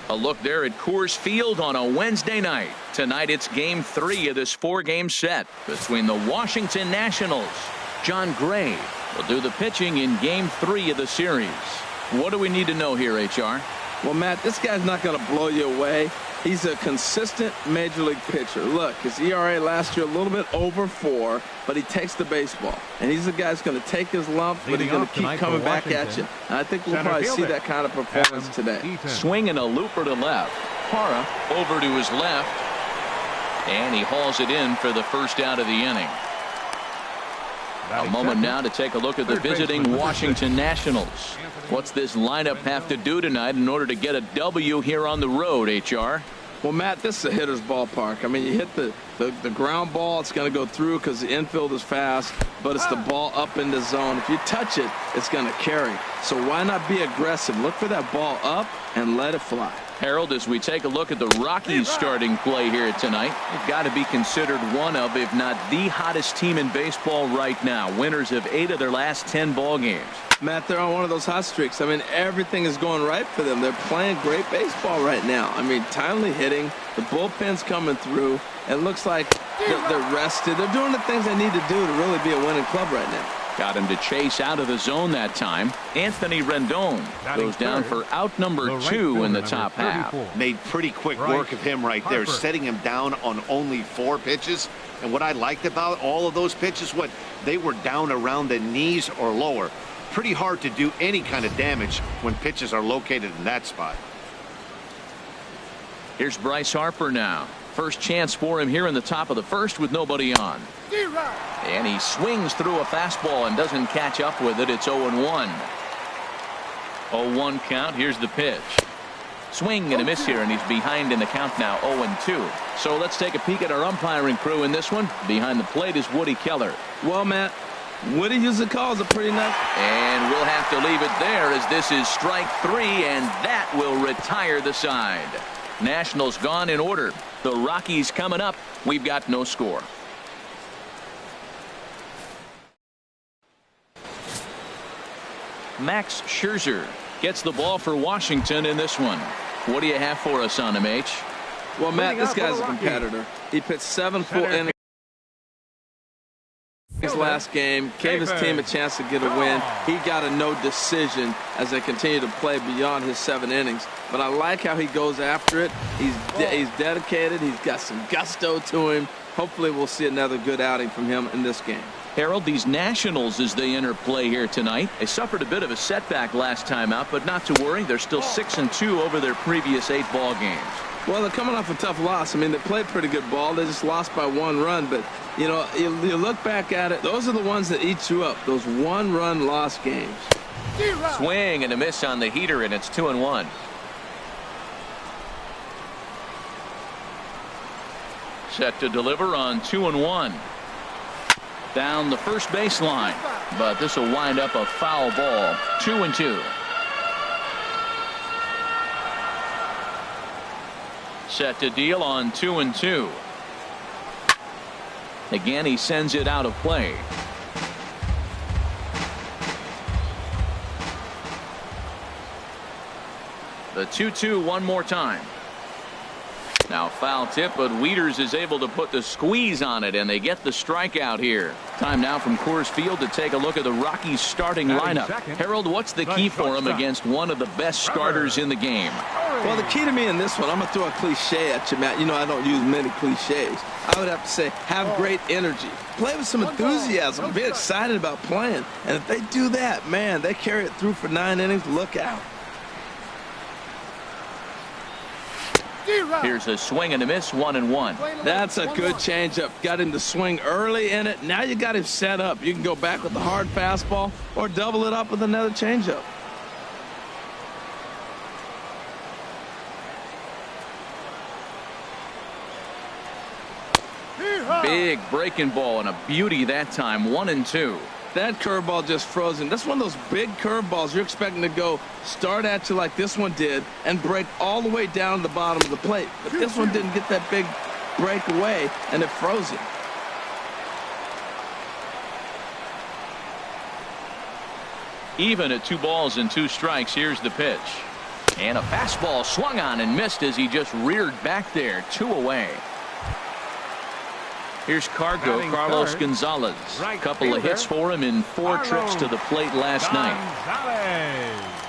A look there at Coors Field on a Wednesday night. Tonight it's Game 3 of this 4-game set between the Washington Nationals. John Gray will do the pitching in Game 3 of the series. What do we need to know here, HR? Well, Matt, this guy's not going to blow you away. He's a consistent major league pitcher. Look, his ERA last year a little bit over 4, but he takes the baseball. And he's the guy that's going to take his lump, but he's going to keep coming back at you. And I think we'll probably see that kind of performance today. Swing and a looper to left. Parra over to his left. And he hauls it in for the first out of the inning. A moment now to take a look at the visiting Washington Nationals. What's this lineup have to do tonight in order to get a W here on the road, HR? Well, Matt, this is a hitter's ballpark. I mean, you hit the ground ball, it's going to go through because the infield is fast, but it's the ball up in the zone. If you touch it, it's going to carry. So why not be aggressive? Look for that ball up and let it fly. Harold, as we take a look at the Rockies starting play here tonight, they've got to be considered one of, if not the hottest team in baseball right now. Winners of 8 of their last 10 ball games. Matt, they're on one of those hot streaks. I mean, everything is going right for them. They're playing great baseball right now. I mean, timely hitting, the bullpen's coming through. It looks like they're rested. They're doing the things they need to do to really be a winning club right now. Got him to chase out of the zone that time. Anthony Rendon goes down for out number 2 in the top half. Made pretty quick work of him right there, setting him down on only 4 pitches. And what I liked about all of those pitches, they were down around the knees or lower. Pretty hard to do any kind of damage when pitches are located in that spot. Here's Bryce Harper now. First chance for him here in the top of the first with nobody on. And he swings through a fastball and doesn't catch up with it. It's 0-1. 0-1 count. Here's the pitch. Swing and a miss here, and he's behind in the count now, 0-2. So let's take a peek at our umpiring crew in this one. Behind the plate is Woody Keller. Well, Matt, Woody usually calls a pretty nice. And we'll have to leave it there as this is strike 3, and that will retire the side. Nationals gone in order. The Rockies coming up. We've got no score. Max Scherzer gets the ball for Washington in this one. What do you have for us on him, H? Well, Matt, this guy's a competitor. He pitched 7 full innings his last game, gave his team a chance to get a win. He got a no decision as they continue to play beyond his 7 innings. But I like how he goes after it. He's dedicated. He's got some gusto to him. Hopefully we'll see another good outing from him in this game. Harold, these Nationals, as they enter play here tonight, they suffered a bit of a setback last time out, but not to worry. They're still 6-2 over their previous 8 ball games. Well, they're coming off a tough loss. I mean, they played pretty good ball. They just lost by 1 run. But, you know, you look back at it, those are the ones that eat you up, those 1-run loss games. Swing and a miss on the heater, and it's 2-1. Set to deliver on 2-1. Down the first baseline, but this will wind up a foul ball. 2-2. Set to deal on 2-2. Again, he sends it out of play. The 2-2 one more time. Now foul tip, but Wieters is able to put the squeeze on it, and they get the strikeout here. Time now from Coors Field to take a look at the Rockies starting lineup. Harold, what's the key for them against one of the best starters in the game? Well, the key to me in this one, I'm going to throw a cliche at you, Matt. You know I don't use many cliches. I would have to say have great energy. Play with some enthusiasm. Be excited about playing. And if they do that, man, they carry it through for 9 innings. Look out. Here's a swing and a miss, 1-1. That's a good changeup. Got him to swing early in it. Now you got him set up. You can go back with the hard fastball or double it up with another changeup. Big breaking ball and a beauty that time, 1-2. That curveball just frozen. That's one of those big curveballs you're expecting to go start at you like this one did and break all the way down to the bottom of the plate. But this one didn't get that big breakaway, and it froze it. Even at 2 balls and 2 strikes. Here's the pitch. And a fastball swung on and missed as he just reared back there. 2 away. Here's Carlos Gonzalez. A couple of hits for him in 4 trips to the plate last night.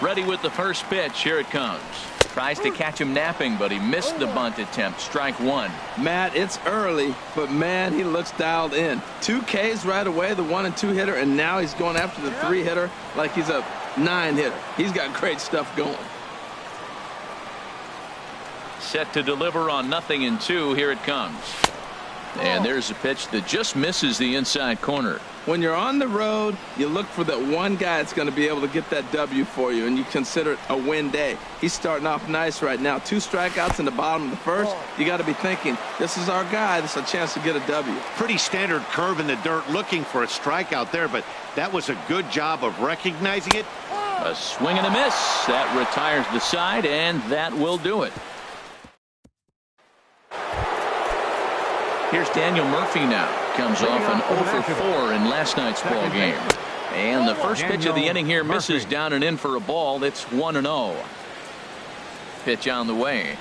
Ready with the first pitch. Here it comes. Tries to catch him napping, but he missed the bunt attempt. Strike 1. Matt, it's early, but man, he looks dialed in. 2 Ks right away, the 1 and 2 hitter, and now he's going after the 3 hitter like he's a 9 hitter. He's got great stuff going. Set to deliver on 0-2. Here it comes. And there's a pitch that just misses the inside corner. When you're on the road, you look for that one guy that's going to be able to get that W for you, and you consider it a win day. He's starting off nice right now. 2 strikeouts in the bottom of the first. You got to be thinking, this is our guy. This is a chance to get a W. Pretty standard curve in the dirt, looking for a strikeout there, but that was a good job of recognizing it. A swing and a miss. That retires the side, and that will do it. Here's Daniel Murphy now. Comes off an 0 for 4 in last night's ball game. And the first pitch of the inning here misses down and in for a ball. It's 1-0. Pitch on the way.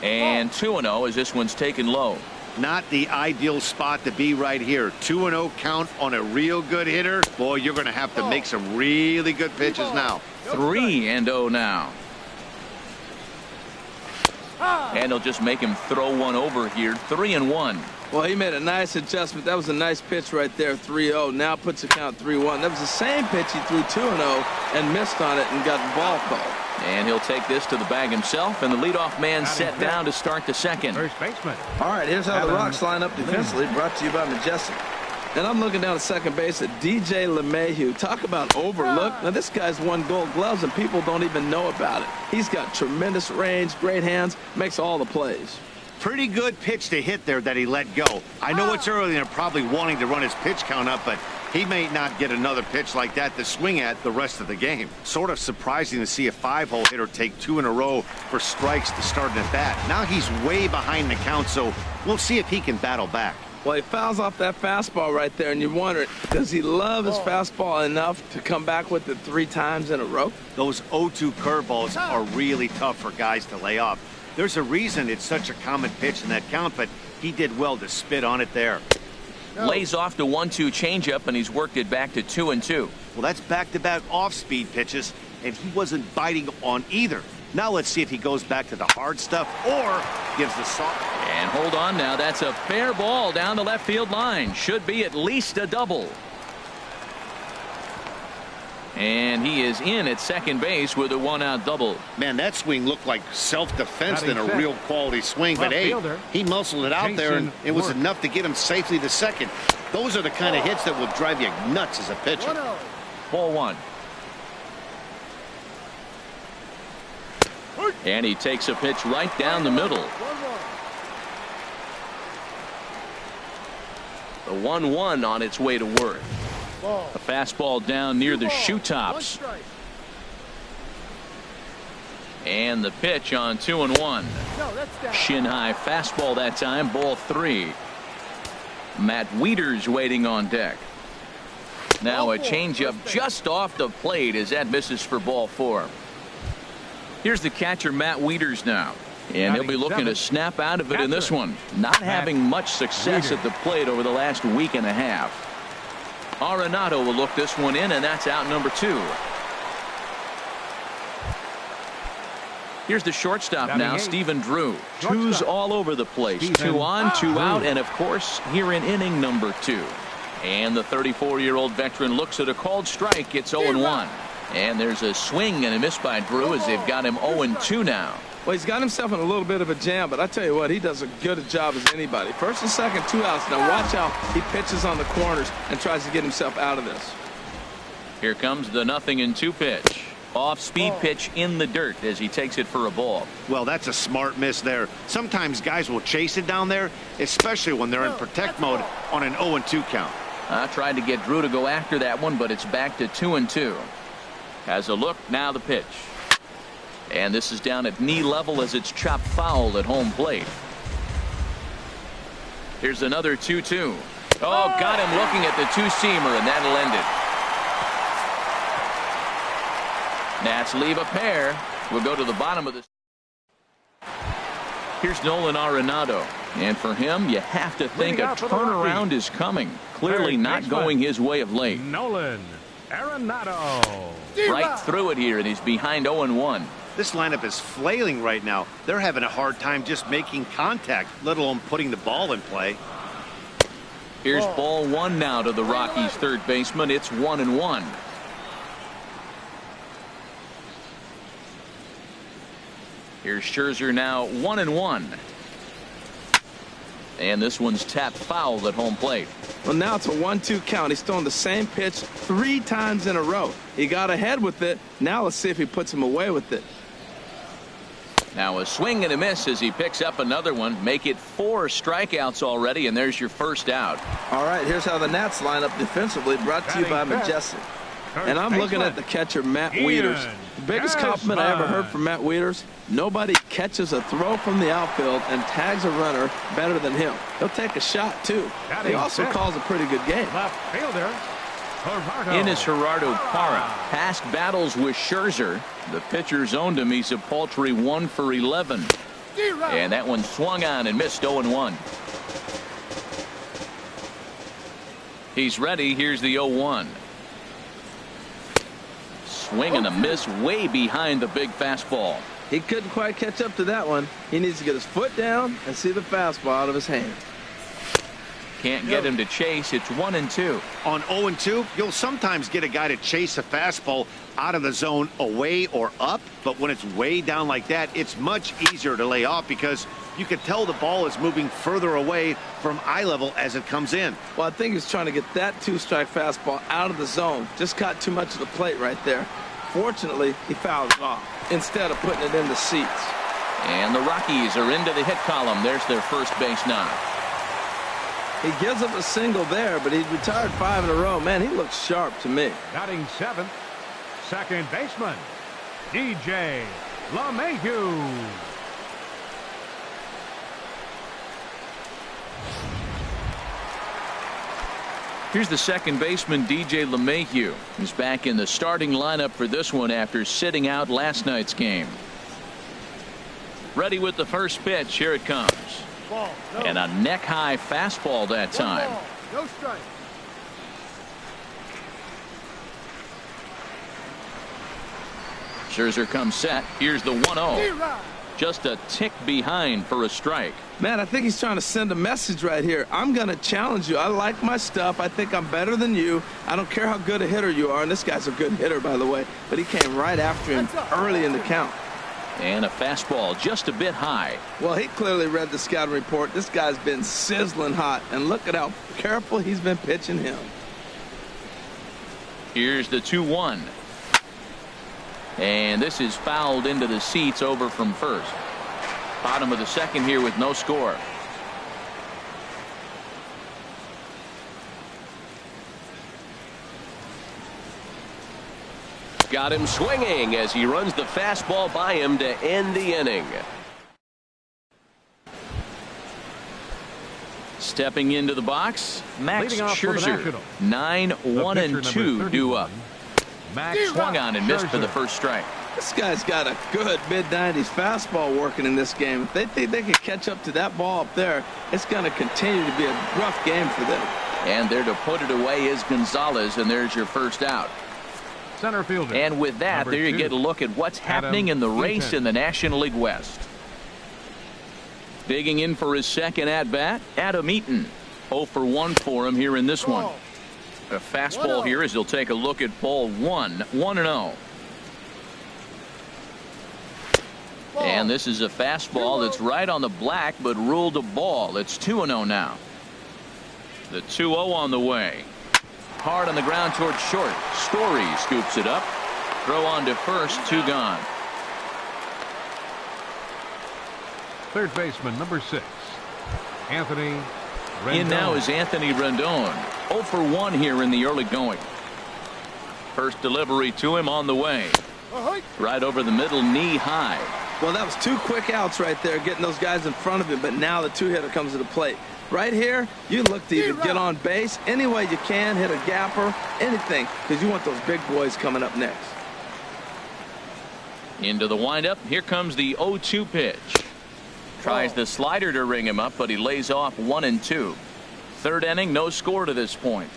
And 2-0 as this one's taken low. Not the ideal spot to be right here. 2-0 count on a real good hitter. Boy, you're going to have to make some really good pitches now. 3-0 now. And he'll just make him throw one over here. 3-1. Well, he made a nice adjustment. That was a nice pitch right there. 3-0. Now puts the count 3-1. That was the same pitch he threw 2-0 and missed on it and got the ball called. And he'll take this to the bag himself, and the leadoff man set down to start the second. First baseman. All right, here's how the Rocks line up defensively. Brought to you by Majestic. And I'm looking down at second base at DJ LeMahieu. Talk about overlooked. Now, this guy's won Gold Gloves, and people don't even know about it. He's got tremendous range, great hands, makes all the plays. Pretty good pitch to hit there that he let go. I know it's early and they're probably wanting to run his pitch count up, but he may not get another pitch like that to swing at the rest of the game. Sort of surprising to see a 5-hole hitter take 2 in a row for strikes to start an at-bat. Now he's way behind the count, so we'll see if he can battle back. Well, he fouls off that fastball right there, and you wonder, does he love his fastball enough to come back with it 3 times in a row? Those 0-2 curveballs are really tough for guys to lay off. There's a reason it's such a common pitch in that count, but he did well to spit on it there. Lays off the 1-2 changeup, and he's worked it back to 2-2. Well, that's back-to-back off-speed pitches, and he wasn't biting on either. Now let's see if he goes back to the hard stuff or gives the soft. And hold on now. That's a fair ball down the left field line. Should be at least a double. And he is in at second base with a 1-out double. Man, that swing looked like self-defense than a real quality swing. But, hey, he muscled it out there, and it was enough to get him safely to second. Those are the kind of hits that will drive you nuts as a pitcher. Ball 1. And he takes a pitch right down the middle. The 1-1 on its way to work. A fastball down near the shoe tops. And the pitch on 2-1. Shin high fastball that time. Ball 3. Matt Wieters waiting on deck. Now a changeup just off the plate as that misses for ball 4. Here's the catcher, Matt Wieters, now. And he'll be looking to snap out of it in this one. Not having much success at the plate over the last week and a half. Arenado will look this one in, and that's out number 2. Here's the shortstop now, Stephen Drew. 2s all over the place. 2 on, 2 out, and of course, here in inning number 2. And the 34-year-old veteran looks at a called strike. It's 0-1. And there's a swing and a miss by Drew as they've got him 0-2 now. Well, he's got himself in a little bit of a jam, but I tell you what, he does as good a job as anybody. First and second, 2 outs. Now watch how he pitches on the corners and tries to get himself out of this. Here comes the 0-2 pitch. Off-speed pitch in the dirt as he takes it for a ball. Well, that's a smart miss there. Sometimes guys will chase it down there, especially when they're in protect mode on an 0-2 count. I tried to get Drew to go after that one, but it's back to 2-2. Has a look, now the pitch. And this is down at knee level as it's chopped foul at home plate. Here's another 2-2. Oh, got him looking at the 2-seamer, and that'll end Nats leave a pair. We'll go to the bottom of this. Here's Nolan Arenado. And for him, you have to think a turnaround is coming. Clearly not going his way of late. Nolan Arenado. Right through it here, and he's behind 0-1. This lineup is flailing right now. They're having a hard time just making contact, let alone putting the ball in play. Here's ball one now to the Rockies' third baseman. It's 1-1. Here's Scherzer now 1-1. And this one's tapped foul at home plate. Well, now it's a 1-2 count. He's throwing the same pitch 3 times in a row. He got ahead with it. Now let's see if he puts him away with it. Now a swing and a miss as he picks up another one. Make it 4 strikeouts already, and there's your first out. All right, here's how the Nats line up defensively, brought to you by Majestic. And I'm looking at the catcher, Matt Wieters. The biggest compliment I ever heard from Matt Wieters: nobody catches a throw from the outfield and tags a runner better than him. He'll take a shot, too. He also calls a pretty good game. Left fielder, Gerardo. In is Gerardo Parra. Past battles with Scherzer. The pitcher's owned him. He's a paltry 1 for 11. And that one swung on and missed 0-1. He's ready. Here's the 0-1. Swing and a miss way behind the big fastball. He couldn't quite catch up to that one. He needs to get his foot down and see the fastball out of his hand. Can't get him to chase. It's 1-2. On 0-2, you'll sometimes get a guy to chase a fastball out of the zone away or up, but when it's way down like that, it's much easier to lay off because you can tell the ball is moving further away from eye level as it comes in. Well, I think he's trying to get that 2-strike fastball out of the zone. Just caught too much of the plate right there. Fortunately, he fouled it off instead of putting it in the seats. And the Rockies are into the hit column. There's their first base knock. He gives up a single there, but he's retired 5 in a row. Man, he looks sharp to me. Batting 7th, second baseman, DJ LeMahieu. Here's the second baseman, DJ LeMahieu. He's back in the starting lineup for this one after sitting out last night's game. Ready with the first pitch. Here it comes. Ball, no. And a neck-high fastball that time. Ball, no strike. Scherzer comes set. Here's the 1-0. Just a tick behind for a strike. Man, I think he's trying to send a message right here. I'm going to challenge you. I like my stuff. I think I'm better than you. I don't care how good a hitter you are. And this guy's a good hitter, by the way. But he came right after him early in the count. And a fastball just a bit high. Well, he clearly read the scouting report. This guy's been sizzling hot. And look at how careful he's been pitching him. Here's the 2-1. And this is fouled into the seats over from first. Bottom of the second here with no score. Got him swinging as he runs the fastball by him to end the inning. Stepping into the box, Max Scherzer. 9-1-2 due up. Max swung on and missed for the first strike. This guy's got a good mid-90s fastball working in this game. If they think they can catch up to that ball up there, it's going to continue to be a rough game for them. And there to put it away is Gonzalez, and there's your first out. Center fielder. And with that, there you get a look at what's happening in the race in the National League West. Digging in for his second at-bat, Adam Eaton. 0 for 1 for him here in this one. A fastball here as he'll take a look at ball 1, 1-0. And this is a fastball that's right on the black but ruled a ball. It's 2-0 now. The 2-0 on the way. Hard on the ground towards short. Story scoops it up. Throw on to first, 2 gone. Third baseman, number 6, Anthony Rendon. In now is Anthony Rendon. 0 for 1 here in the early going. First delivery to him on the way. Right over the middle, knee high. Well, that was 2 quick outs right there, getting those guys in front of him, but now the 2-hitter comes to the plate. Right here, you look to either get on base any way you can, hit a gapper, anything, because you want those big boys coming up next. Into the windup. Here comes the 0-2 pitch. Tries the slider to ring him up, but he lays off 1-2. Third inning, no score to this point.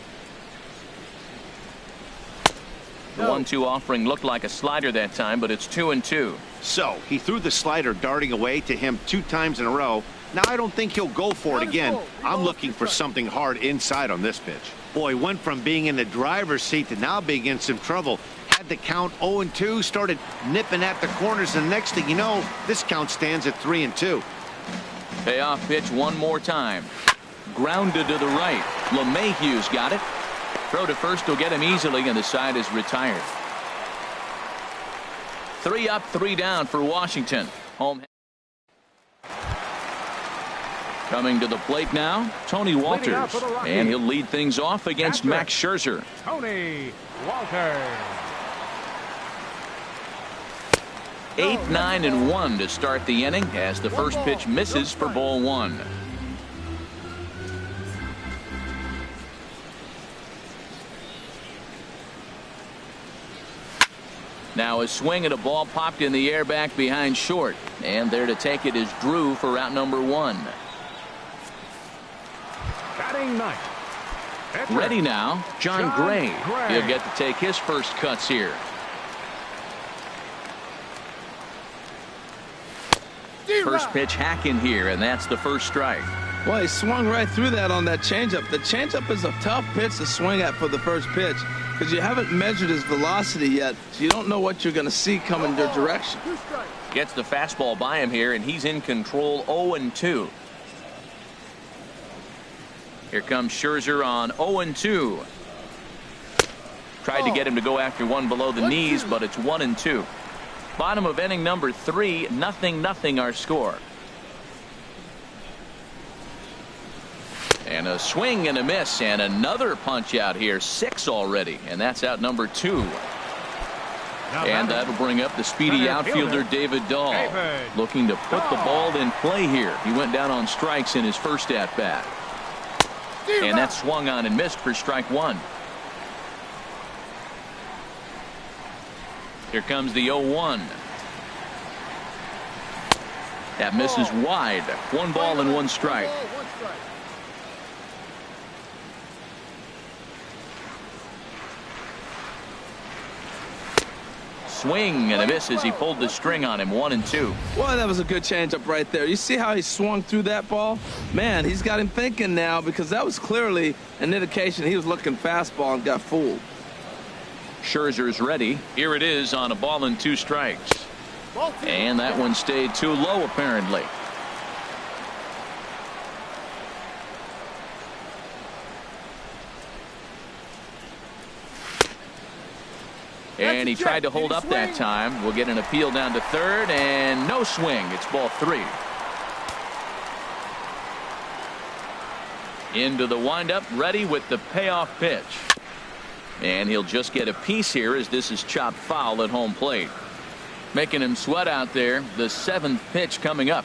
The 1-2 offering looked like a slider that time, but it's 2-2. So he threw the slider darting away to him 2 times in a row. Now I don't think he'll go for it again. I'm looking for something hard inside on this pitch. Boy, went from being in the driver's seat to now being in some trouble. Had the count 0-2, started nipping at the corners, and next thing you know, this count stands at 3-2. Payoff pitch one more time. Grounded to the right. LeMahieu's got it. Throw to first will get him easily, and the side is retired. 3 up, 3 down for Washington. Home. Coming to the plate now, Tony Walters, and he'll lead things off against Max Scherzer. Tony Walters. 8, 9, and 1 to start the inning as the first pitch misses for ball 1. Now a swing and a ball popped in the air back behind short, and there to take it is Drew for out number 1. Batting ninth. Ready now, John Gray. He'll get to take his first cuts here. First pitch hacking here, and that's the first strike. Well, he swung right through that on that changeup. The changeup is a tough pitch to swing at for the first pitch because you haven't measured his velocity yet, so you don't know what you're going to see coming your direction. Gets the fastball by him here, and he's in control. 0-2. Here comes Scherzer on 0-2. Tried to get him to go after one below the knees, but it's 1-2. Bottom of inning number 3, 0-0 our score. And a swing and a miss, and another punch out here. 6 already, and that's out number 2. And that'll bring up the speedy outfielder David Dahl, looking to put the ball in play here. He went down on strikes in his first at bat, and that swung on and missed for strike 1. Here comes the 0-1. That misses wide. 1 ball and 1 strike. Swing and a miss as he pulled the string on him. 1-2. Well, that was a good changeup right there. You see how he swung through that ball? Man, he's got him thinking now, because that was clearly an indication he was looking fastball and got fooled. Scherzer's ready. Here it is on a ball and 2 strikes. And that one stayed too low apparently. And he tried to hold up that time. We'll get an appeal down to third, and no swing. It's ball 3. Into the windup, ready with the payoff pitch. And he'll just get a piece here as this is chopped foul at home plate. Making him sweat out there. The 7th pitch coming up.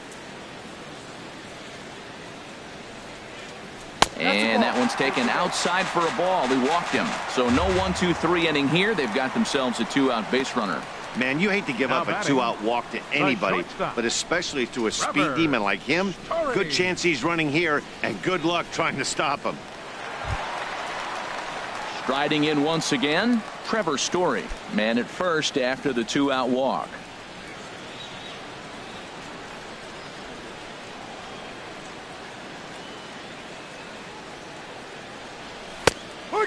And that one's taken outside for a ball. He walked him. So no 1-2-3 inning here. They've got themselves a 2-out base runner. Man, you hate to give up a 2-out walk to anybody, but especially to a speed demon like him. Good chance he's running here, and good luck trying to stop him. Striding in once again, Trevor Story. Man at first after the 2-out walk.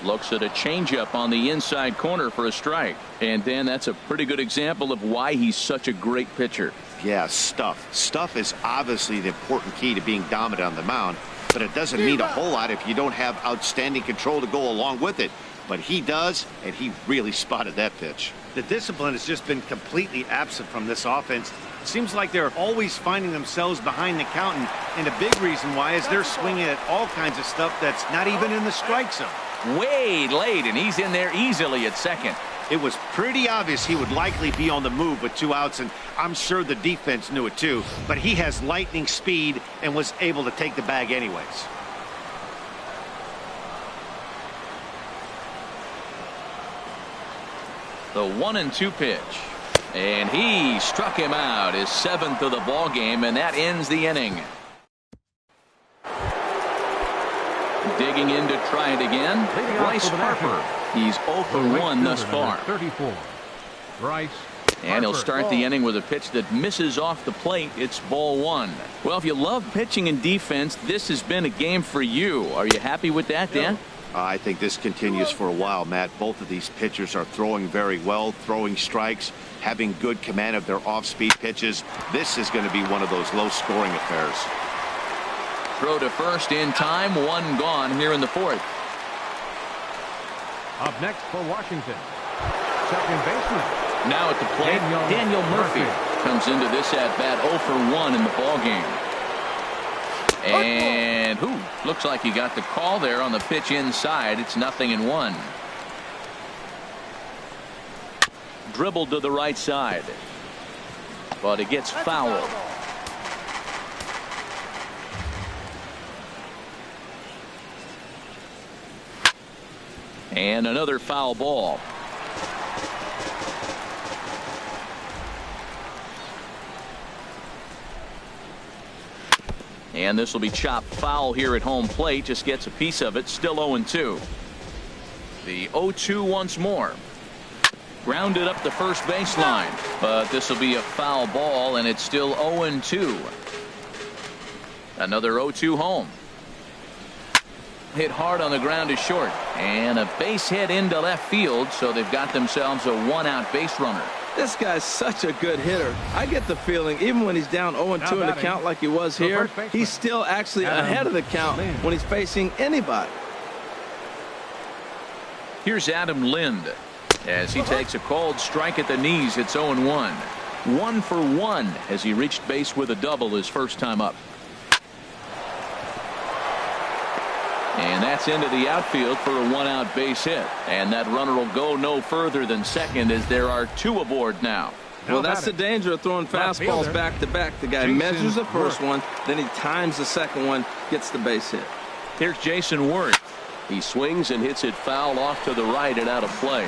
Looks at a changeup on the inside corner for a strike. And Dan, that's a pretty good example of why he's such a great pitcher. Yeah, stuff. Stuff is obviously the important key to being dominant on the mound, but it doesn't mean a whole lot if you don't have outstanding control to go along with it. But he does, and he really spotted that pitch. The discipline has just been completely absent from this offense. It seems like they're always finding themselves behind the count, and a big reason why is they're swinging at all kinds of stuff that's not even in the strike zone. Way late, and he's in there easily at second. It was pretty obvious he would likely be on the move with 2 outs, and I'm sure the defense knew it too, but he has lightning speed and was able to take the bag anyways. The 1-2 pitch. And he struck him out, his 7th of the ball game, and that ends the inning. Digging in to try it again, Bryce Harper. He's 0 for 1 thus far. 34. Bryce. And he'll start the inning with a pitch that misses off the plate. It's ball 1. Well, if you love pitching and defense, this has been a game for you. Are you happy with that, Dan? I think this continues for a while, Matt. Both of these pitchers are throwing very well, throwing strikes, having good command of their off-speed pitches. This is going to be one of those low-scoring affairs. Throw to first in time, 1 gone here in the 4th. Up next for Washington, second baseman. Now at the plate, Daniel Murphy comes into this at-bat 0 for 1 in the ballgame. And looks like he got the call there on the pitch inside. It's 0-1. Dribbled to the right side, but it gets fouled. And another foul ball. And this will be chopped foul here at home plate. Just gets a piece of it. Still 0-2. The 0-2 once more. Grounded up the first baseline. But this will be a foul ball, and it's still 0-2. Another 0-2 home. Hit hard on the ground to short. And a base hit into left field, so they've got themselves a 1-out base runner. This guy's such a good hitter. I get the feeling even when he's down 0-2 in the count like he was here, he's still actually ahead of the count when he's facing anybody. Here's Adam Lind as he takes a called strike at the knees. It's 0-1. 1 for 1 as he reached base with a double his first time up. And that's into the outfield for a 1-out base hit. And that runner will go no further than second as there are 2 aboard now. Well, that's the danger of throwing fastballs back to back. The guy measures the first one, then he times the second one, gets the base hit. Here's Jason Worth. He swings and hits it foul off to the right and out of play.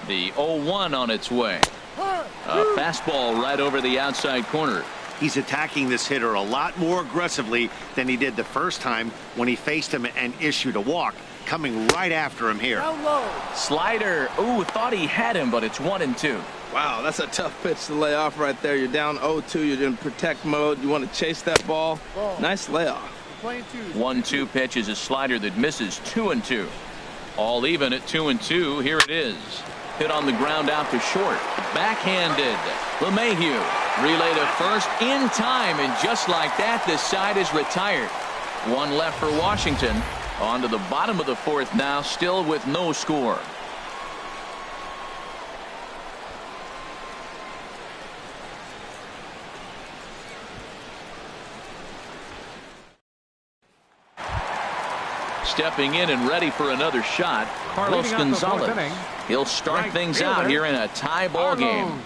The 0-1 on its way. A fastball right over the outside corner. He's attacking this hitter a lot more aggressively than he did the first time when he faced him and issued a walk. Coming right after him here. Slider. Ooh, thought he had him, but it's 1-2. Wow, that's a tough pitch to lay off right there. You're down 0-2. You're in protect mode. You want to chase that ball. Nice layoff. 1-2 pitch is a slider that misses. 2-2. All even at 2-2. Here it is. Hit on the ground out to short. Backhanded. LeMahieu. Relay to first in time, and just like that, this side is retired. 1 left for Washington. On to the bottom of the 4th now, still with no score. Stepping in and ready for another shot, Carlos Gonzalez. He'll start things out here in a tie ball game.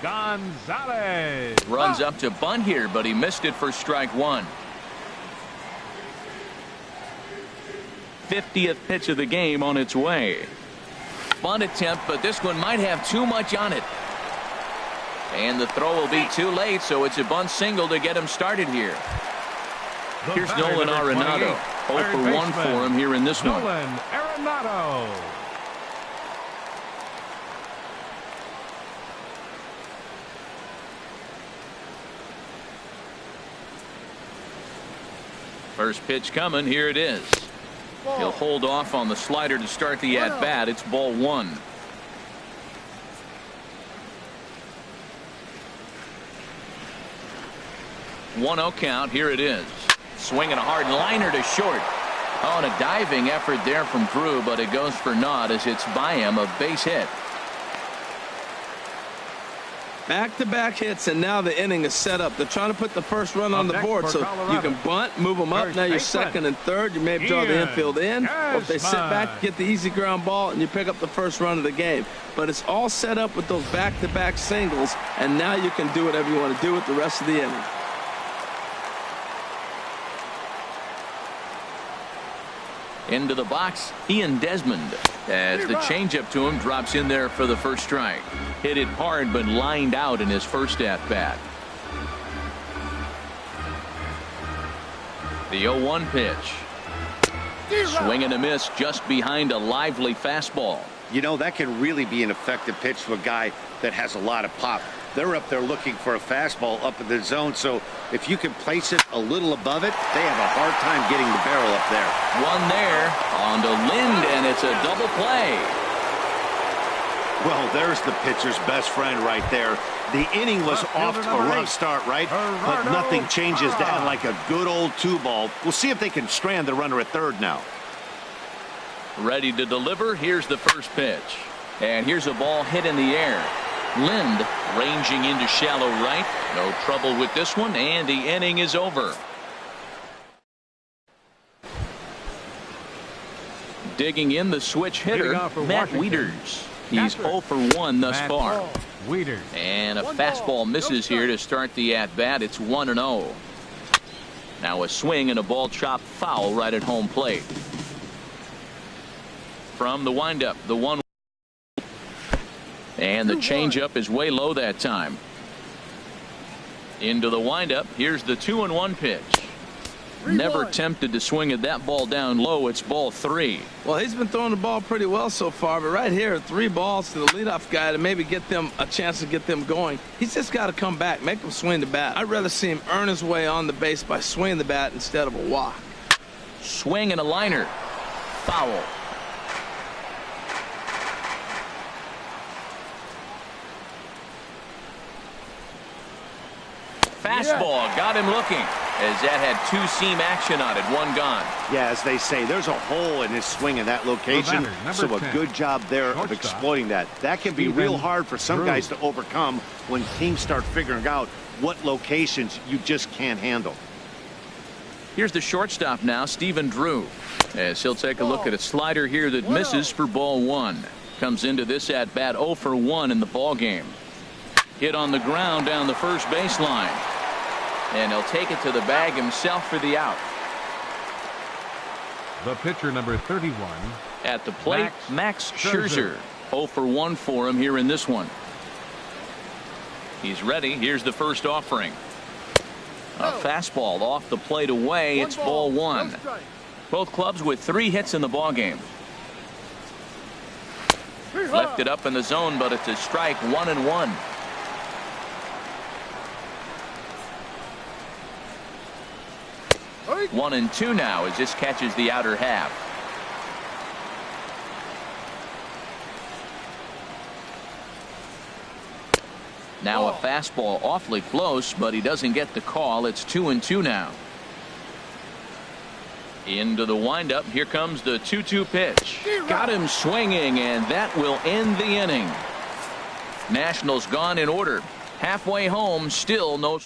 Gonzalez runs up to bunt here, but he missed it for strike 1. 50th pitch of the game on its way. Bunt attempt, but this one might have too much on it. And the throw will be too late, so it's a bunt single to get him started here. Here's Nolan Arenado. 0 for 1 for him here in this one. Nolan Arenado. First pitch coming. Here it is. He'll hold off on the slider to start the at-bat. It's ball 1. One-oh count. Here it is. Swinging a hard liner to short. Oh, and a diving effort there from Drew, but it goes for naught as it's by him, a base hit. Back-to-back hits, and now the inning is set up. They're trying to put the first run on the board, so you can bunt, move them up. Now you're second and third. You may draw the infield in, or if they sit back, get the easy ground ball, and you pick up the first run of the game. But it's all set up with those back-to-back singles, and now you can do whatever you want to do with the rest of the inning. Into the box, Ian Desmond, as the changeup to him drops in there for the first strike. Hit it hard, but lined out in his first at-bat. The 0-1 pitch. Swing and a miss just behind a lively fastball. You know, that can really be an effective pitch to a guy that has a lot of pop. They're up there looking for a fastball up in the zone, so if you can place it a little above it, they have a hard time getting the barrel up there. One there on to Lind, and it's a double play. Well, there's the pitcher's best friend right there. The inning was off to a rough start, right? But nothing changes that like a good old 2-ball. We'll see if they can strand the runner at third now. Ready to deliver. Here's the first pitch. And here's a ball hit in the air. Lind ranging into shallow right. No trouble with this one, and the inning is over. Digging in, the switch hitter, Matt Wieters. He's 0 for 1 thus far. And a fastball misses here to start the at-bat. It's 1-0. Now a swing and a ball chopped foul right at home plate. From the windup, the 1. And the changeup is way low that time. Into the windup. Here's the 2-1 pitch. Never tempted to swing at that ball down low. It's ball 3. Well, he's been throwing the ball pretty well so far, but right here, 3 balls to the leadoff guy to maybe get them a chance to get them going. He's just got to come back, make them swing the bat. I'd rather see him earn his way on the base by swinging the bat instead of a walk. Swing and a liner. Foul. Fastball got him looking, as that had 2-seam action on it. 1 gone. Yeah, as they say, there's a hole in his swing in that location, so a good job there of exploiting that. That can be real hard for some guys to overcome when teams start figuring out what locations you just can't handle. Here's the shortstop now, Stephen Drew, as he'll take a look at a slider here that misses for ball 1. Comes into this at bat 0 for 1 in the ball game. Hit on the ground down the first baseline. And he'll take it to the bag himself for the out. The pitcher, number 31. At the plate, Max Scherzer. 0 for 1 for him here in this one. He's ready. Here's the first offering. A fastball off the plate away. It's ball 1. Both clubs with 3 hits in the ball game. Left it up in the zone, but it's a strike. 1-1. 1-2 now as this catches the outer half. Now a fastball awfully close, but he doesn't get the call. It's 2-2 now. Into the windup. Here comes the 2-2 pitch. Got him swinging, and that will end the inning. Nationals gone in order. Halfway home, still no.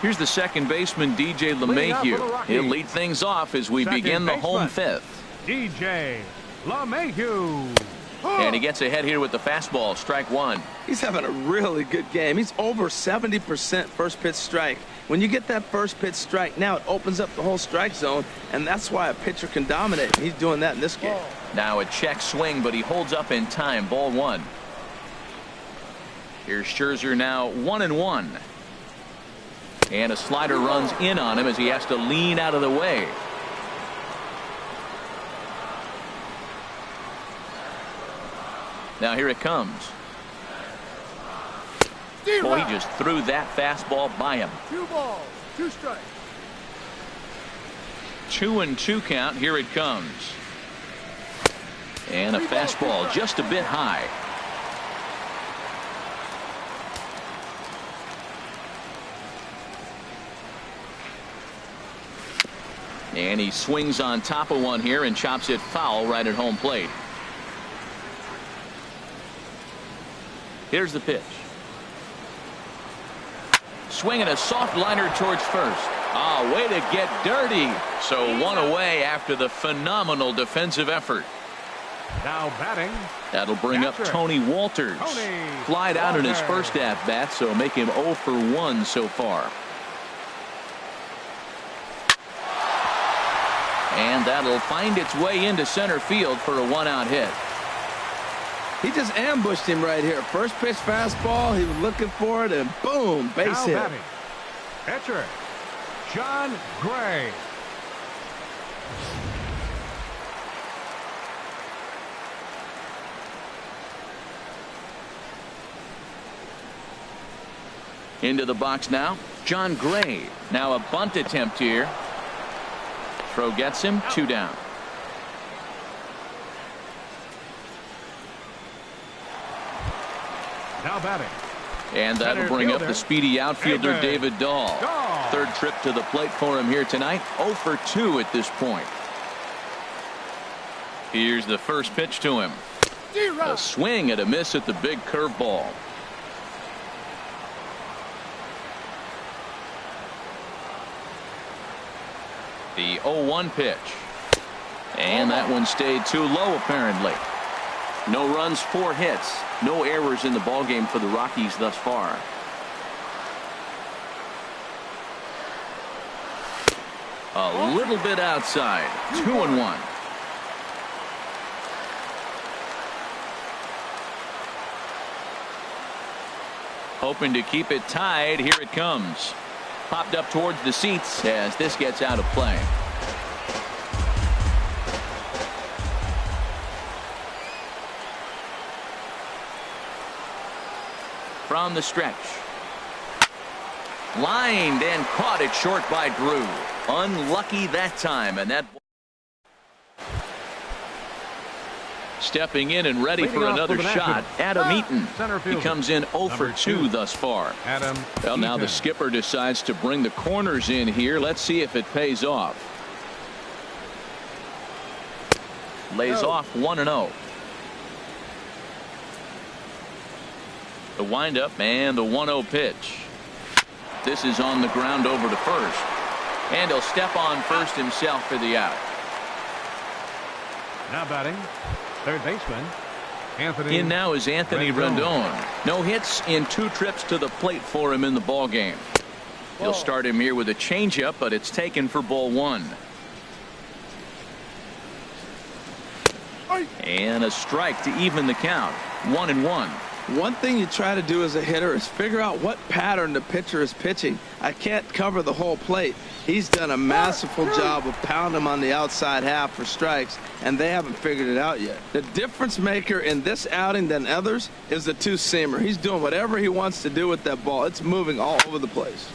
Here's the second baseman, DJ LeMahieu. He'll lead things off as we begin the home 5th. DJ LeMahieu. And he gets ahead here with the fastball. Strike 1. He's having a really good game. He's over 70% first pitch strike. When you get that first pitch strike, now it opens up the whole strike zone, and that's why a pitcher can dominate. He's doing that in this game. Now a check swing, but he holds up in time. Ball 1. Here's Scherzer now 1-1. And a slider runs in on him as he has to lean out of the way. Now here it comes. Boy, he just threw that fastball by him. 2 balls, 2 strikes. 2-2 count. Here it comes. And a fastball just a bit high. And he swings on top of one here and chops it foul right at home plate. Here's the pitch. Swinging a soft liner towards first. Ah, way to get dirty. So 1 away after the phenomenal defensive effort. Now batting. That'll bring up Tony Walters. Flied out in his first at bat, so make him 0 for 1 so far. And that'll find its way into center field for a one-out hit. He just ambushed him right here. First pitch fastball. He was looking for it, and boom, base hit. Batting. Pitcher, John Gray. Into the box now, John Gray. Now a bunt attempt here. Throw gets him, 2 down. Now batting. And that'll bring up the speedy outfielder David Dahl. Third trip to the plate for him here tonight. 0 for 2 at this point. Here's the first pitch to him. A swing and a miss at the big curveball. The 0-1 pitch. And that one stayed too low apparently. No runs, 4 hits. No errors in the ballgame for the Rockies thus far. A little bit outside. 2-1. Hoping to keep it tied. Here it comes. Popped up towards the seats as this gets out of play. From the stretch. Lined and caught it short by Drew. Unlucky that time, and that stepping in and ready for another shot, Adam Eaton. He comes in 0 for 2 thus far. Well, now the skipper decides to bring the corners in here. Let's see if it pays off. Lays off 1-0. The windup and the 1-0 pitch. This is on the ground over to first. And he'll step on first himself for the out. Now batting, third baseman, Anthony. In now is Anthony Rendon. No hits in 2 trips to the plate for him in the ball game. He'll start him here with a changeup, but it's taken for ball 1. And a strike to even the count. 1-1. One thing you try to do as a hitter is figure out what pattern the pitcher is pitching. I can't cover the whole plate. He's done a masterful job of pounding him on the outside half for strikes, and they haven't figured it out yet. The difference maker in this outing than others is the 2-seamer. He's doing whatever he wants to do with that ball. It's moving all over the place.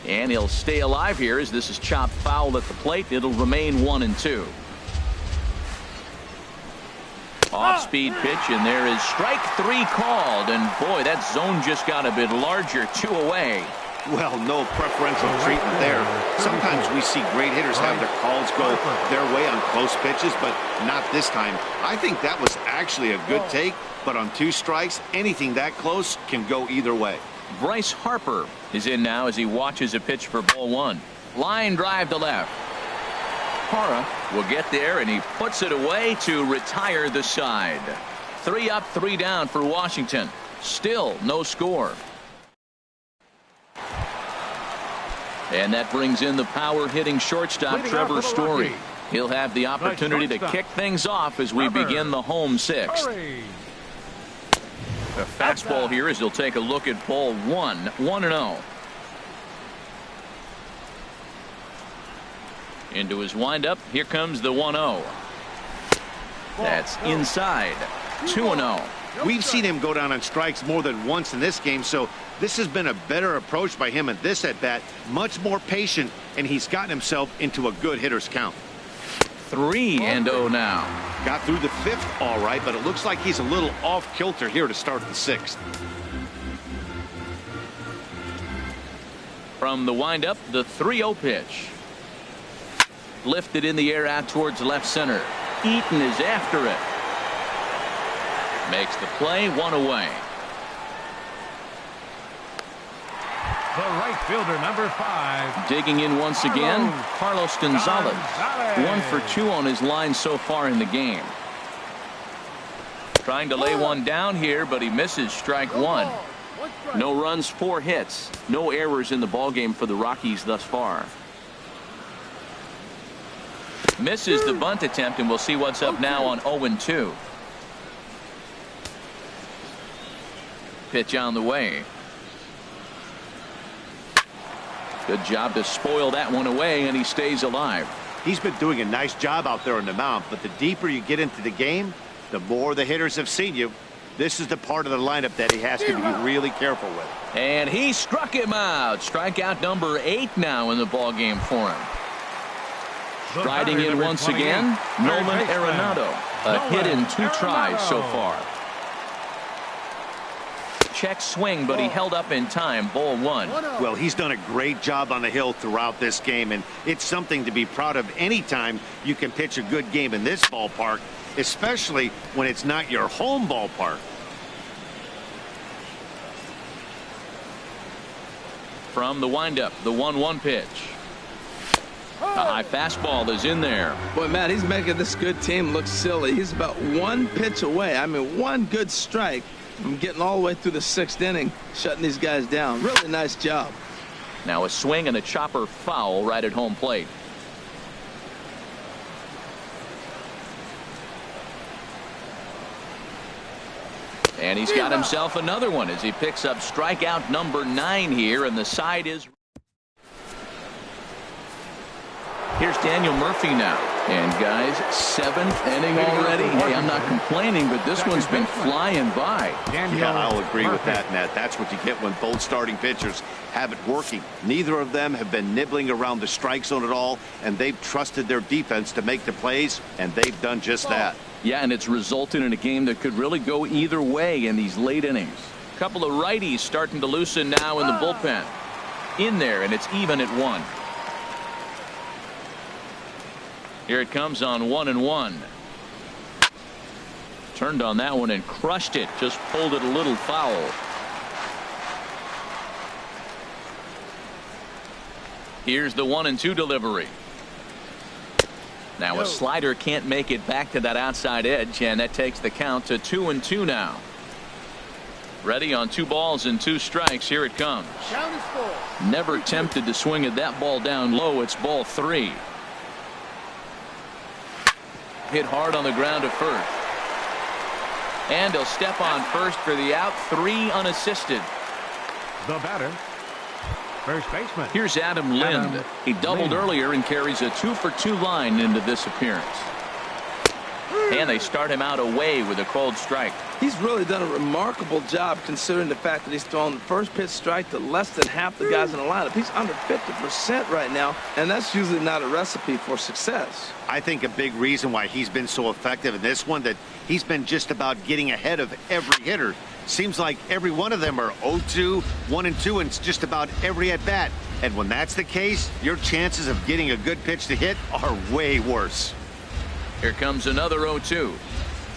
And he'll stay alive here as this is chopped foul at the plate. It'll remain 1-2. Off-speed pitch, and there is strike 3 called. And boy, that zone just got a bit larger. 2 away. Well, no preferential treatment there. Sometimes we see great hitters have their calls go their way on close pitches, but not this time. I think that was actually a good take, but on 2 strikes, anything that close can go either way. Bryce Harper is in now as he watches a pitch for ball 1. Line drive to left. Hara will get there, and he puts it away to retire the side. 3 up, 3 down for Washington. Still no score. And that brings in the power hitting shortstop Trevor Story. He'll have the opportunity to kick things off as we begin the home 6th. The fastball here as he'll take a look at ball 1. 1-0. Into his windup. Here comes the 1-0. That's inside. 2-0. We've seen him go down on strikes more than once in this game, so this has been a better approach by him at this at-bat. Much more patient, and he's gotten himself into a good hitter's count. 3-0 now. Got through the 5th all right, but it looks like he's a little off kilter here to start the 6th. From the windup, the 3-0 pitch. Lifted in the air out towards left center. Eaton is after it. Makes the play, 1 away. The right fielder, number 5. Digging in once again, Carlos Gonzalez. 1 for 2 on his line so far in the game. Trying to lay one down here, but he misses strike 1. No runs, 4 hits. No errors in the ballgame for the Rockies thus far. Misses the bunt attempt, and we'll see what's up now on 0-2. Pitch on the way. Good job to spoil that one away, and he stays alive. He's been doing a nice job out there on the mound, but the deeper you get into the game, the more the hitters have seen you. This is the part of the lineup that he has to be really careful with. And he struck him out. Strikeout number 8 now in the ball game for him. Striding in once again, Nolan Arenado. A hit in 2 tries so far. Check swing, but he held up in time. Ball 1. Well, he's done a great job on the hill throughout this game, and it's something to be proud of anytime you can pitch a good game in this ballpark, especially when it's not your home ballpark. From the windup, the 1-1 pitch. A high fastball is in there. Boy, Matt, he's making this good team look silly. He's about 1 pitch away. I mean, 1 good strike from getting all the way through the 6th inning, shutting these guys down. Really nice job. Now a swing and a chopper foul right at home plate. And he's got himself another one as he picks up strikeout number 9 here, and the side is. Here's Daniel Murphy now. And guys, 7th inning already. Hey, I'm not complaining, but this one's been flying by. Yeah, I'll agree with that, Nat. That's what you get when both starting pitchers have it working. Neither of them have been nibbling around the strike zone at all, and they've trusted their defense to make the plays, and they've done just that. Yeah, and it's resulted in a game that could really go either way in these late innings. A couple of righties starting to loosen now in the bullpen. In there, and it's even at 1. Here it comes on 1-1. Turned on that one and crushed it. Just pulled it a little foul. Here's the 1-2 delivery. Now a slider can't make it back to that outside edge, and that takes the count to 2-2 now. Ready on 2 balls and 2 strikes. Here it comes. Never tempted to swing at that ball down low. It's ball 3. Hit hard on the ground to first. And he'll step on first for the out. 3 unassisted. The batter, first baseman. Here's Adam Lind. He doubled earlier and carries a 2-for-2 line into this appearance. And they start him out away with a cold strike. He's really done a remarkable job considering the fact that he's thrown the first pitch strike to less than half the guys in the lineup. He's under 50% right now, and that's usually not a recipe for success. I think a big reason why he's been so effective in this one, that he's been just about getting ahead of every hitter. Seems like every one of them are 0-2, 1-2, and just about every at bat. And when that's the case, your chances of getting a good pitch to hit are way worse. Here comes another 0-2.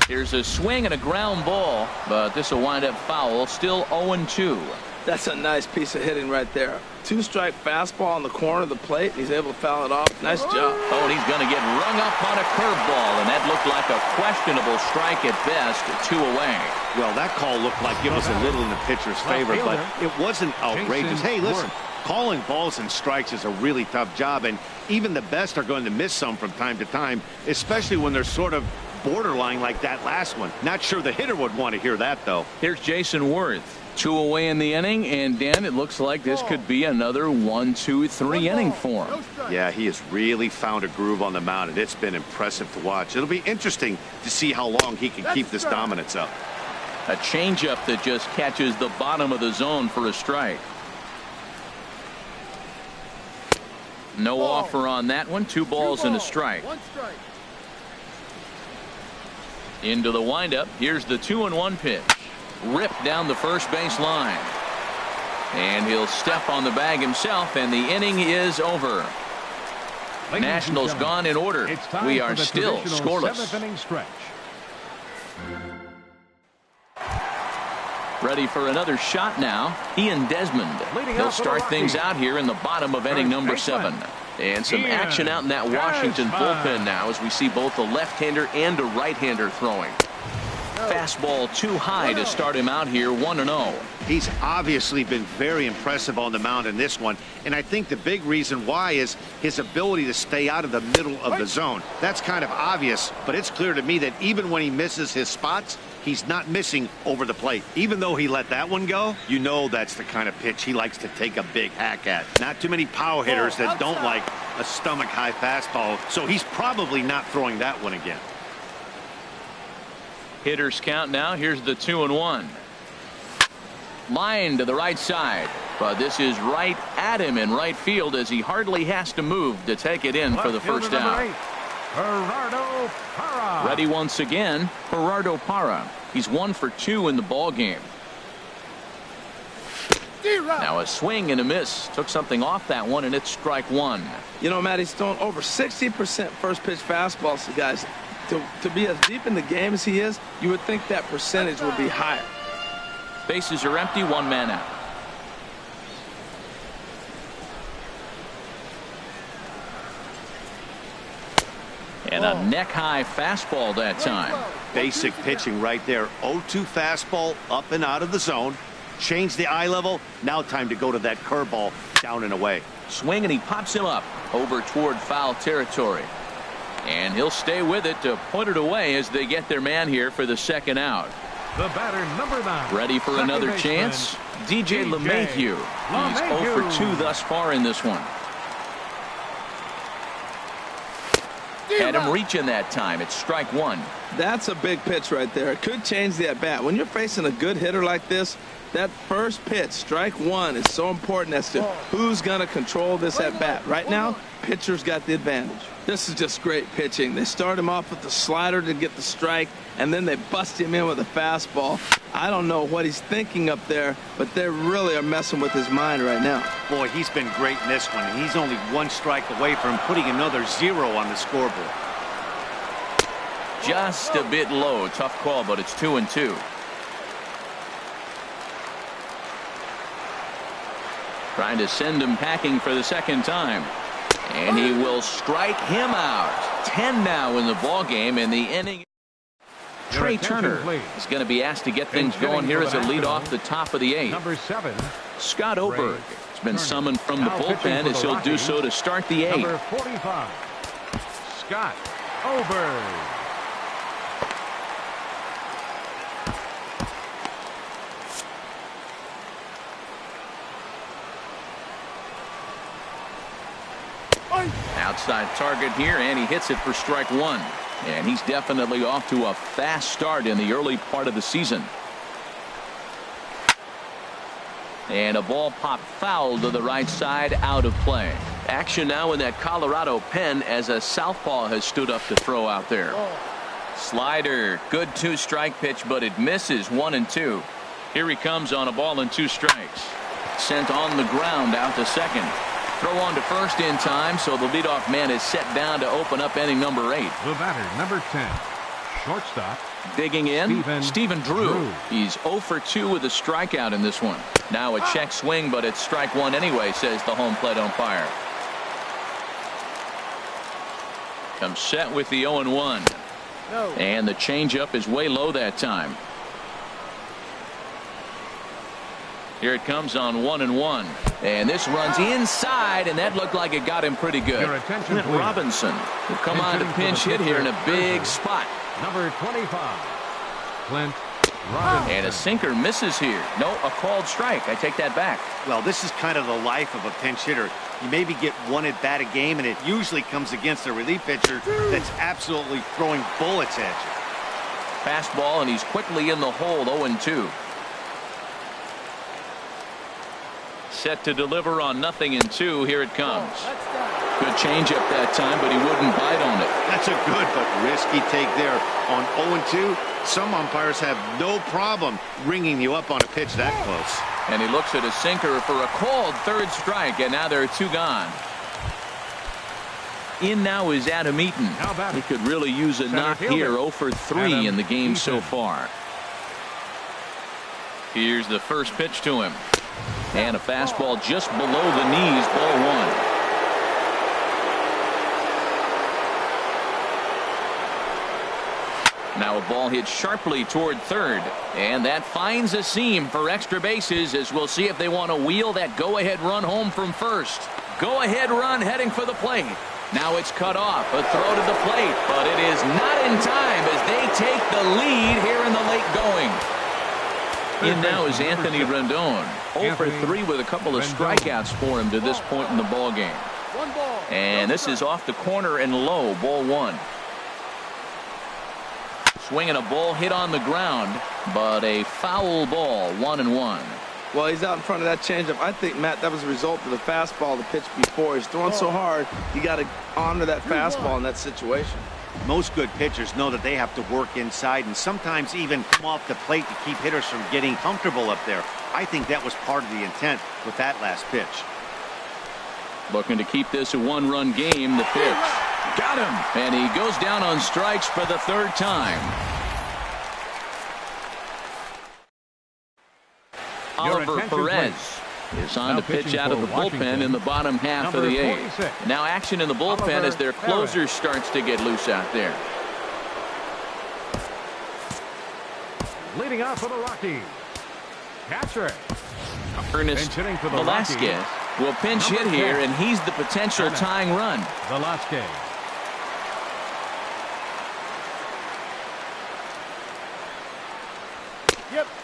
Here's a swing and a ground ball, but this will wind up foul. Still 0-2. That's a nice piece of hitting right there. 2-strike fastball on the corner of the plate. He's able to foul it off. Nice job. Oh, and he's going to get rung up on a curveball, and that looked like a questionable strike at best. 2 away. Well, that call looked like it was a little in the pitcher's favor, but it wasn't outrageous. Hey, listen, calling balls and strikes is a really tough job, and even the best are going to miss some from time to time, especially when they're sort of borderline like that last one. Not sure the hitter would want to hear that, though. Here's Jason Worth. 2 away in the inning, and Dan, it looks like this could be another 1-2-3 inning for him. Yeah, he has really found a groove on the mound, and it's been impressive to watch. It'll be interesting to see how long he can keep this dominance up. A changeup that just catches the bottom of the zone for a strike. No offer on that one. 2 balls and a strike. Into the windup. Here's the 2-1 pitch. Ripped down the first base line. And he'll step on the bag himself, and the inning is over. Nationals gone in order. We are still scoreless. 7th inning stretch. Ready for another shot now. Ian Desmond. He'll start things out here in the bottom of inning number 7. And some action out in that Washington bullpen now as we see both a left-hander and a right-hander throwing. Fastball too high to start him out here. 1-0. He's obviously been very impressive on the mound in this one, and I think the big reason why is his ability to stay out of the middle of the zone. That's kind of obvious, but it's clear to me that even when he misses his spots, he's not missing over the plate. Even though he let that one go, you know that's the kind of pitch he likes to take a big hack at. Not too many power hitters that don't like a stomach-high fastball, so he's probably not throwing that one again. Hitters count now. Here's the 2-1. Line to the right side, but this is right at him in right field as he hardly has to move to take it in for the first out. Gerardo Parra. Ready once again, Gerardo Parra. He's 1 for 2 in the ball game. Now a swing and a miss. Took something off that one, and it's strike one. You know, Matt, he's thrown over 60% first pitch fastballs to guys. To be as deep in the game as he is, you would think that percentage would be higher. Bases are empty, 1 man out. And a neck-high fastball that time. Basic pitching right there. 0-2 fastball up and out of the zone. Change the eye level. Now time to go to that curveball down and away. Swing, and he pops him up over toward foul territory. And he'll stay with it to put it away as they get their man here for the second out. The batter, number 9. Ready for another chance? DJ LeMahieu. He's 0 for 2 thus far in this one. Had him reaching that time. It's strike one. That's a big pitch right there. It could change the at-bat. When you're facing a good hitter like this, that first pitch, strike one, is so important as to who's going to control this at-bat. Right now, pitcher's got the advantage. This is just great pitching. They start him off with the slider to get the strike, and then they bust him in with a fastball. I don't know what he's thinking up there, but they really are messing with his mind right now. Boy, he's been great in this one, and he's only 1 strike away from putting another 0 on the scoreboard. Just a bit low. Tough call, but it's 2-2. Trying to send him packing for the second time. And he will strike him out. 10 now in the ball game in the inning. Trey Turner is going to be asked to get things going here as a lead off the top of the 8th. Number 7. Scott Oberg has been summoned from the bullpen as he'll do so to start the 8th. Number 45. Scott Oberg. Outside target here, and he hits it for strike one. And he's definitely off to a fast start in the early part of the season. And a ball popped foul to the right side, out of play. Action now in that Colorado pen as a southpaw has stood up to throw out there. Slider, good 2-strike pitch, but it misses. 1-2. Here he comes on a ball and 2 strikes. Sent on the ground out to second. Throw on to first in time, so the leadoff man is set down to open up inning number 8. The batter, number 10, shortstop. Digging in, Stephen Drew. He's 0 for 2 with a strikeout in this one. Now a check swing, but it's strike one anyway, says the home plate umpire. Comes set with the 0-1. And the changeup is way low that time. Here it comes on 1-1. And this runs inside, and that looked like it got him pretty good. Clint Robinson will come on to pinch hit here in a big spot. Number 25, Clint Robinson. And a sinker misses here. No, a called strike. I take that back. Well, this is kind of the life of a pinch hitter. You maybe get 1 at bat a game, and it usually comes against a relief pitcher that's absolutely throwing bullets at you. Fastball, and he's quickly in the hole. 0-2. Set to deliver on 0-2. Here it comes. Good changeup that time, but he wouldn't bite on it. That's a good but risky take there. On 0-2, some umpires have no problem ringing you up on a pitch that close. And he looks at a sinker for a called 3rd strike, and now there are 2 gone. In now is Adam Eaton. He could really use a knock here. 0 for 3 in the game so far. Here's the first pitch to him. And a fastball just below the knees, ball 1. Now a ball hit sharply toward third, and that finds a seam for extra bases, as we'll see if they want to wheel that go-ahead run home from first. Go-ahead run heading for the plate. Now it's cut off. A throw to the plate, but it is not in time as they take the lead here in the late going. In now is Anthony Rendon. 0 for 3 with a couple of strikeouts for him to this point in the ball game. And this is off the corner and low, ball 1. Swinging a ball hit on the ground, but a foul ball, 1-1. Well, he's out in front of that changeup. I think, Matt, that was a result of the fastball the pitch before. He's throwing so hard, you got to honor that fastball in that situation. Most good pitchers know that they have to work inside and sometimes even come off the plate to keep hitters from getting comfortable up there. I think that was part of the intent with that last pitch. Looking to keep this a one-run game. The pitch. Got him. And he goes down on strikes for the third time. Oliver Perez is on to pitch out of the bullpen in the bottom half of the 8th. Now action in the bullpen as their closer starts to get loose out there. Leading off for the Rockies, catcher Ernest Velasquez will pinch hit here, and he's the potential tying run. Velasquez.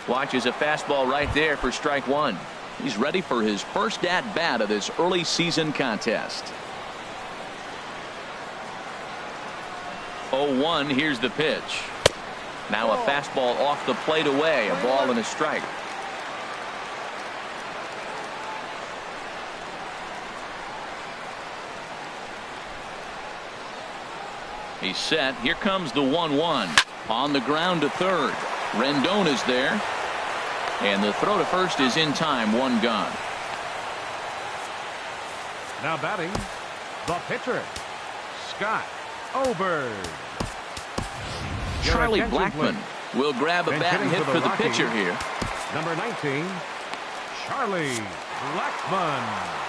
Watches a fastball right there for strike 1. He's ready for his first at-bat of this early season contest. 0-1, here's the pitch. Now a fastball off the plate away, a ball and a strike. He's set. Here comes the 1-1. On the ground to third. Rendon is there. And the throw to first is in time. 1 gone. Now batting, the pitcher, Scott Oberg. Charlie Blackmon will grab a bat and hit for the pitcher here. Number 19, Charlie Blackmon.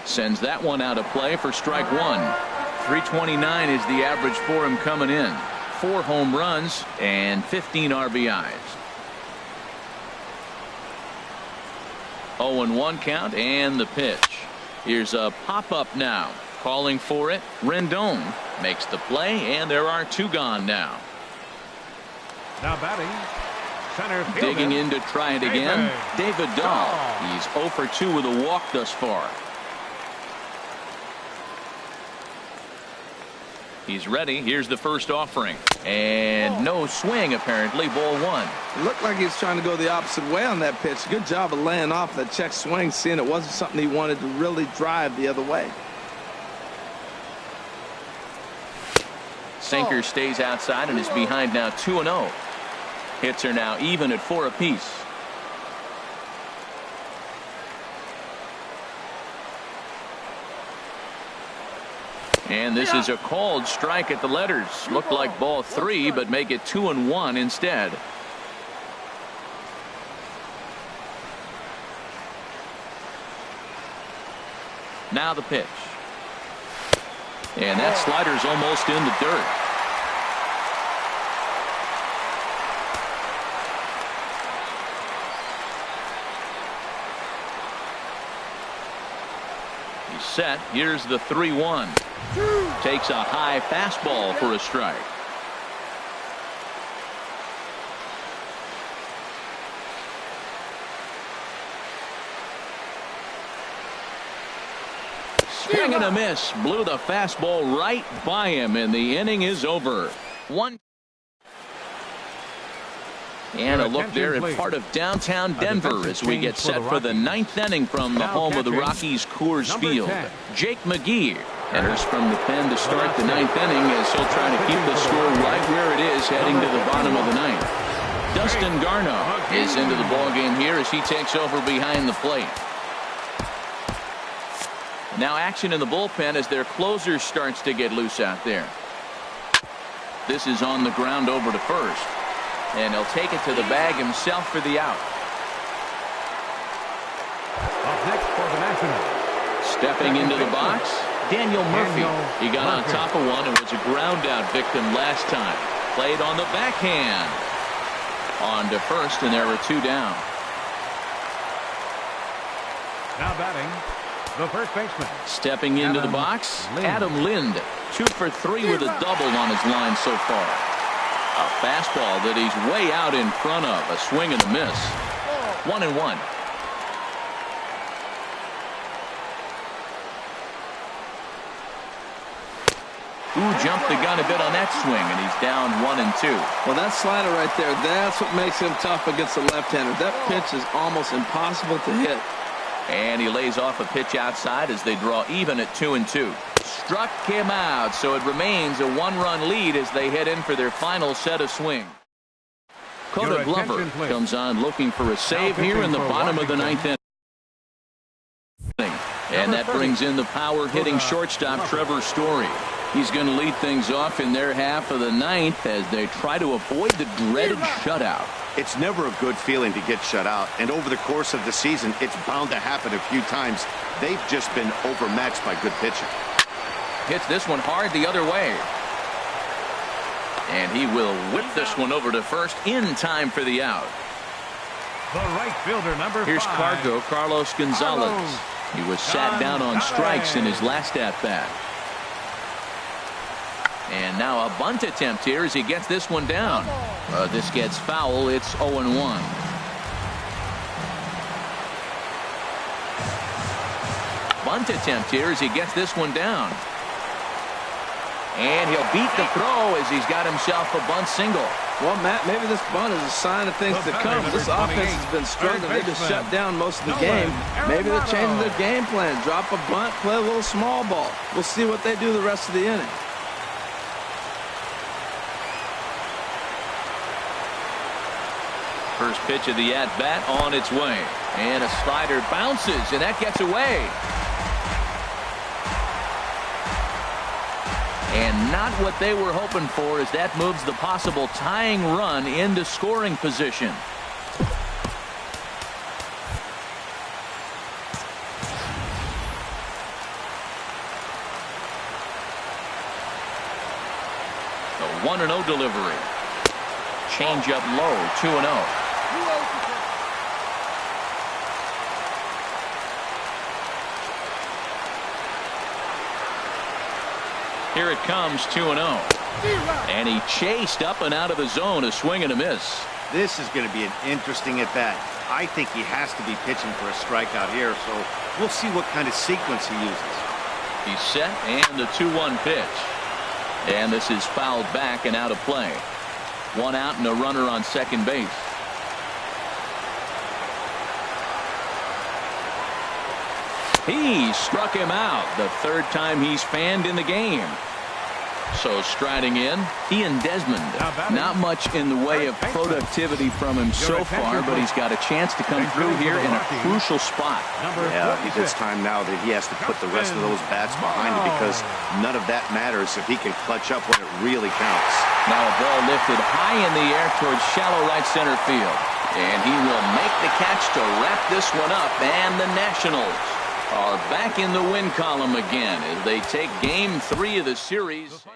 Sends that one out of play for strike 1. 329 is the average for him coming in. 4 home runs and 15 RBIs. 0-1 count and the pitch. Here's a pop-up now. Calling for it. Rendon makes the play, and there are 2 gone now. Now batting, center fielder, digging in to try it again. David Dahl. He's 0 for 2 with a walk thus far. He's ready. Here's the first offering. And no swing, apparently. Ball 1. It looked like he was trying to go the opposite way on that pitch. Good job of laying off that check swing, seeing it wasn't something he wanted to really drive the other way. Sinker stays outside and is behind now 2-0. Hits are now even at 4 apiece. And this is a called strike at the letters. Looked like ball 3, but make it 2-1 instead. Now the pitch. And that slider's almost in the dirt. He's set. Here's the 3-1. Takes a high fastball for a strike. Swing and a miss. Blew the fastball right by him, and the inning is over. 1. And a look there at part of downtown Denver as we get set for the 9th inning from the home of the Rockies, Coors Field. Jake McGee enters from the pen to start the 9th inning as he'll try to keep the score right where it is heading to the bottom of the 9th. Dustin Garneau is into the ballgame here as he takes over behind the plate. Now action in the bullpen as their closer starts to get loose out there. This is on the ground over to first. And he'll take it to the bag himself for the out. Up next for the Stepping into the box, Daniel Murphy. He got on top of one and was a ground out victim last time. Played on the backhand. On to first, and there were 2 down. Now batting, the first baseman. Stepping into the box, Adam Lind. 2 for 3 with a double on his line so far. A fastball that he's way out in front of. A swing and a miss. 1-1. Jumped the gun a bit on that swing, and he's down 1-2. Well, that slider right there, that's what makes him tough against the left-hander. That pitch is almost impossible to hit. And he lays off a pitch outside as they draw even at 2-2. Struck him out, so it remains a 1-run lead as they head in for their final set of swing. Coda Glover comes on looking for a save here in the bottom of the 9th inning. And that brings in the power-hitting shortstop Trevor Story. He's going to lead things off in their half of the 9th as they try to avoid the dreaded shutout. It's never a good feeling to get shut out, and over the course of the season, it's bound to happen a few times. They've just been overmatched by good pitching. Hits this one hard the other way. And he will whip this one over to first in time for the out. The right fielder, number 5. Here's Carlos Gonzalez. He was sat down on strikes in his last at-bat. And now a bunt attempt here as he gets this one down. This gets foul. It's 0-1. Bunt attempt here as he gets this one down. And he'll beat the throw as he's got himself a bunt single. Well, Matt, maybe this bunt is a sign of things to come. This offense has been struggling. They've been shut down most of the game. Maybe they're changing their game plan. Drop a bunt, play a little small ball. We'll see what they do the rest of the inning. First pitch of the at-bat on its way. And a slider bounces, and that gets away. And not what they were hoping for as that moves the possible tying run into scoring position. The 1-0 delivery. Change up low, 2-0. Here it comes, 2-0. And he chased up and out of the zone, a swing and a miss. This is going to be an interesting at-bat. I think he has to be pitching for a strikeout here, so we'll see what kind of sequence he uses. He's set, and the 2-1 pitch. And this is fouled back and out of play. 1 out and a runner on second base. He struck him out the 3rd time he's fanned in the game. So striding in, Ian Desmond. Not much in the way of productivity from him so far, but he's got a chance to come through here in a crucial spot. Yeah, it's time now that he has to put the rest of those bats behind him because none of that matters if he can clutch up when it really counts. Now a ball lifted high in the air towards shallow right center field. And he will make the catch to wrap this one up, and the Nationals are back in the win column again as they take game 3 of the series.